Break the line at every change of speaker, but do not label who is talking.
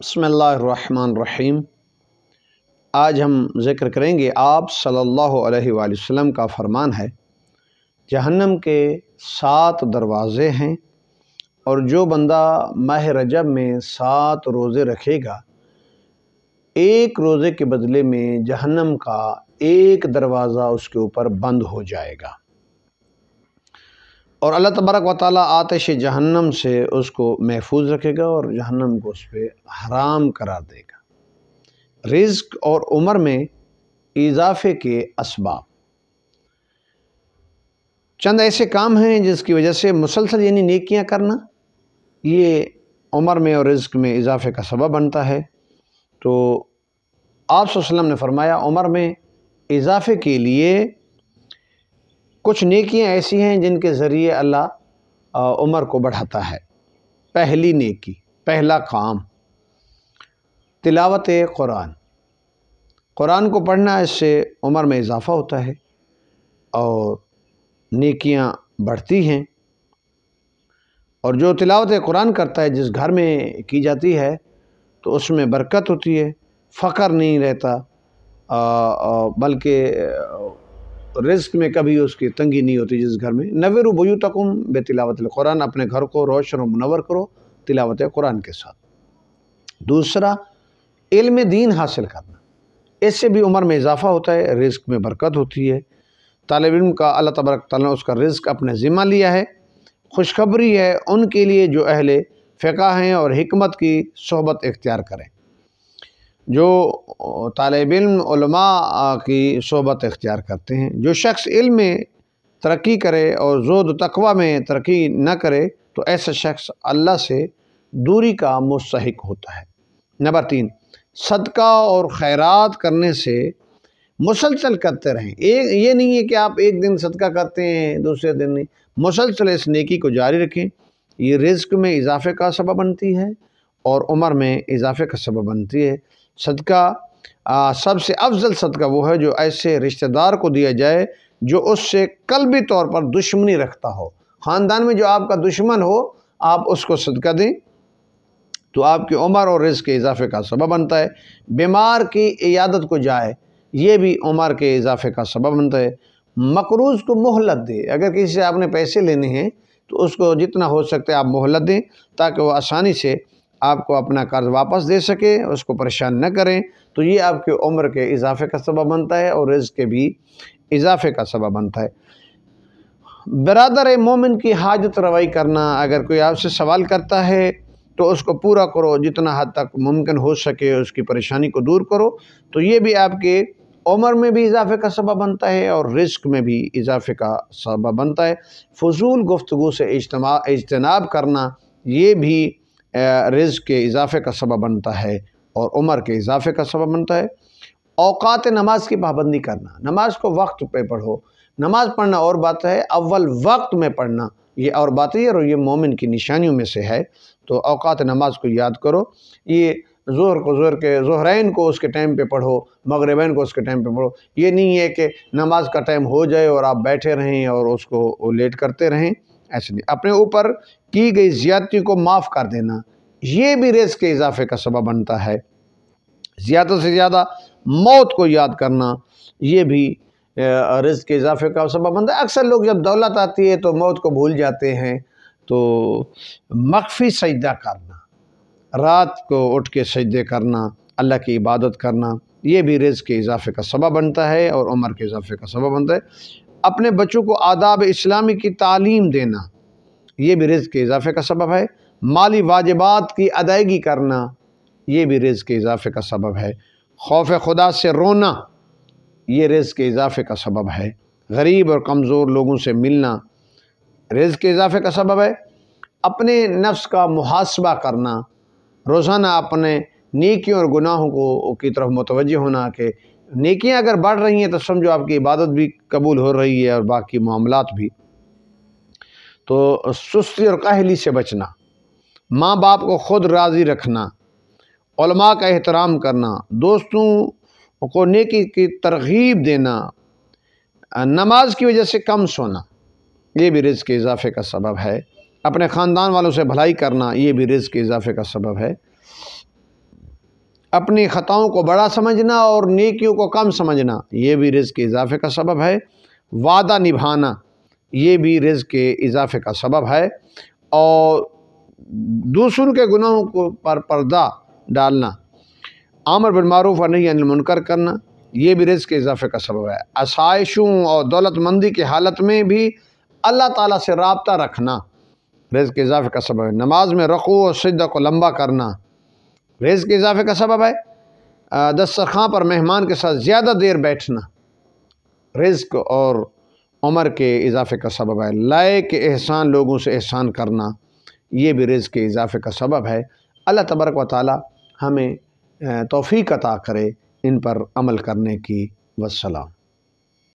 بسم اللہ الرحمن الرحیم۔ آج ہم ذکر کریں گے آپ صلی اللہ علیہ وآلہ وسلم کا فرمان ہے، جہنم کے 7 دروازے ہیں، اور جو بندہ ماہ رجب میں 7 روزے رکھے گا، ایک روزے کے بدلے میں جہنم کا ایک دروازہ اس کے اوپر بند ہو جائے گا، اور اللہ تبارک و تعالیٰ آتش جہنم سے اس کو محفوظ رکھے گا اور جہنم کو اس پہ حرام قرار دے گا۔ رزق اور عمر میں اضافے کے اسباب چند ایسے کام ہیں جس کی وجہ سے مسلسل یعنی نیکیاں کرنا یہ عمر میں اور رزق میں اضافے کا سبب بنتا ہے۔ تو آپ صلی اللہ علیہ وسلم نے فرمایا عمر میں اضافے کے لیے کچھ نیکیاں ایسی ہیں جن کے ذریعے اللہ عمر کو بڑھاتا ہے۔ پہلی نیکی، پہلا کام تلاوت قرآن۔ قرآن کو پڑھنا، اس سے عمر میں اضافہ ہوتا ہے اور نیکیاں بڑھتی ہیں، اور جو تلاوت قرآن کرتا ہے جس گھر میں کی جاتی ہے تو اس میں برکت ہوتی ہے، فقر نہیں رہتا، بلکہ رزق میں کبھی اس کی تنگی نہیں ہوتی۔ جس گھر میں نوّروا بیوتکم بتلاوت القرآن، اپنے گھر کو روشن و منور کرو تلاوت قرآن کے ساتھ۔ دوسرا، علم دین حاصل کرنا، اس سے بھی عمر میں اضافہ ہوتا ہے، رزق میں برکت ہوتی ہے۔ طالب علم کا اللہ تبارک تعالیٰ نے اس کا رزق اپنے ذمہ لیا ہے۔ خوشخبری ہے ان کے لیے جو اہل فقہ ہیں اور حکمت کی صحبت اختیار کریں، جو طالب علم علماء کی صحبت اختیار کرتے ہیں۔ جو شخص علم میں ترقی کرے اور زہد و تقوی میں ترقی نہ کرے تو ایسا شخص اللہ سے دوری کا مستحق ہوتا ہے۔ نمبر 3، صدقہ اور خیرات کرنے سے مسلسل کرتے رہیں۔ یہ نہیں ہے کہ آپ ایک دن صدقہ کرتے ہیں دوسرے دن نہیں، مسلسل اس نیکی کو جاری رکھیں۔ یہ رزق میں اضافے کا سبب بنتی ہے اور عمر میں اضافے کا سبب بنتی ہے۔ صدقہ سب سے افضل صدقہ وہ ہے جو ایسے رشتہ دار کو دیا جائے جو اس سے قلبی طور پر دشمنی رکھتا ہو۔ خاندان میں جو آپ کا دشمن ہو، آپ اس کو صدقہ دیں تو آپ کی عمر اور رزق کے اضافے کا سبب بنتا ہے۔ بیمار کی عیادت کو جائے، یہ بھی عمر کے اضافے کا سبب بنتا ہے۔ مقروض کو مہلت دے، اگر کسی سے آپ نے پیسے لینے ہیں تو اس کو جتنا ہو سکتا ہے آپ مہلت دیں تاکہ وہ آسانی سے آپ کو اپنا قرض واپس دے سکے، اس کو پریشان نہ کریں، تو یہ آپ کی عمر کے اضافے کا سبب بنتا ہے اور رزق کے بھی اضافے کا سبب بنتا ہے۔ برادر مومن کی حاجت روائی کرنا، اگر کوئی آپ سے سوال کرتا ہے تو اس کو پورا کرو، جتنا حد تک ممکن ہو سکے اس کی پریشانی کو دور کرو، تو یہ بھی آپ کے عمر میں بھی اضافے کا سبب بنتا ہے اور رزق میں بھی اضافے کا سبب بنتا ہے۔ فضول گفتگو سے اجتناب کرنا، یہ بھی رزق کے اضافے کا سبب بنتا ہے اور عمر کے اضافے کا سبب بنتا ہے۔ اوقات نماز کی پابندی کرنا، نماز کو وقت پہ پڑھو۔ نماز پڑھنا اور بات ہے، اول وقت میں پڑھنا یہ اور بات ہے، اور یہ مومن کی نشانیوں میں سے ہے۔ تو اوقات نماز کو یاد کرو، یہ ظہرین کو اس کے ٹائم پہ پڑھو، مغربین کو اس کے ٹائم پہ پڑھو۔ یہ نہیں ہے کہ نماز کا ٹائم ہو جائے اور آپ بیٹھے رہیں اور اس کو لیٹ کرتے رہیں، ایسے نہیں۔ اپنے اوپر کی گئی زیادتی کو معاف کر دینا، یہ بھی رزق کے اضافے کا سبب بنتا ہے۔ زیادہ سے زیادہ موت کو یاد کرنا، یہ بھی رزق کے اضافے کا سبب بنتا ہے۔ اکثر لوگ جب دولت آتی ہے تو موت کو بھول جاتے ہیں۔ تو مخفی سجدہ کرنا، رات کو اٹھ کے سجدے کرنا، اللہ کی عبادت کرنا، یہ بھی رزق کے اضافے کا سبب بنتا ہے اور عمر کے اضافے کا سبب بنتا ہے۔ اپنے بچوں کو آداب اسلامی کی تعلیم دینا، یہ بھی رزق کے اضافے کا سبب ہے۔ مالی واجبات کی ادائیگی کرنا، یہ بھی رزق کے اضافے کا سبب ہے۔ خوف خدا سے رونا، یہ رزق کے اضافے کا سبب ہے۔ غریب اور کمزور لوگوں سے ملنا رزق کے اضافے کا سبب ہے۔ اپنے نفس کا محاسبہ کرنا، روزانہ اپنے نیکیوں اور گناہوں کی طرف متوجہ ہونا کہ نیکیاں اگر بڑھ رہی ہیں تو سمجھو آپ کی عبادت بھی قبول ہو رہی ہے اور باقی معاملات بھی۔ تو سستی اور کاہلی سے بچنا، ماں باپ کو خود راضی رکھنا، علماء کا احترام کرنا، دوستوں کو نیکی کی ترغیب دینا، نماز کی وجہ سے کم سونا، یہ بھی رزق کے اضافے کا سبب ہے۔ اپنے خاندان والوں سے بھلائی کرنا، یہ بھی رزق کے اضافے کا سبب ہے۔ اپنی خطاؤں کو بڑا سمجھنا اور نیکیوں کو کم سمجھنا یہ بھی رزق کے اضافے کا سبب ہے۔ وعدہ نبھانا یہ بھی رزق کے اضافے کا سبب ہے، اور دوسروں کے گناہوں پر پردہ ڈالنا، امر بالمعروف و نہی عن المنکر کرنا یہ بھی رزق کے اضافے کا سبب ہے۔ آسائشوں اور دولت مندی کی حالت میں بھی اللہ تعالیٰ سے رابطہ رکھنا رزق کے اضافے کا سبب ہے۔ نماز میں رکوع اور سجدہ کو لمبا کرنا رزق کے اضافے کا سبب ہے۔ دسترخوان پر مہمان کے ساتھ زیادہ دیر بیٹھنا رزق اور عمر کے اضافے کا سبب ہے۔ لائق احسان لوگوں سے احسان کرنا یہ بھی رزق کے اضافے کا سبب ہے۔ اللہ تبارک و تعالی ہمیں توفیق عطا کرے ان پر عمل کرنے کی۔ والسلام۔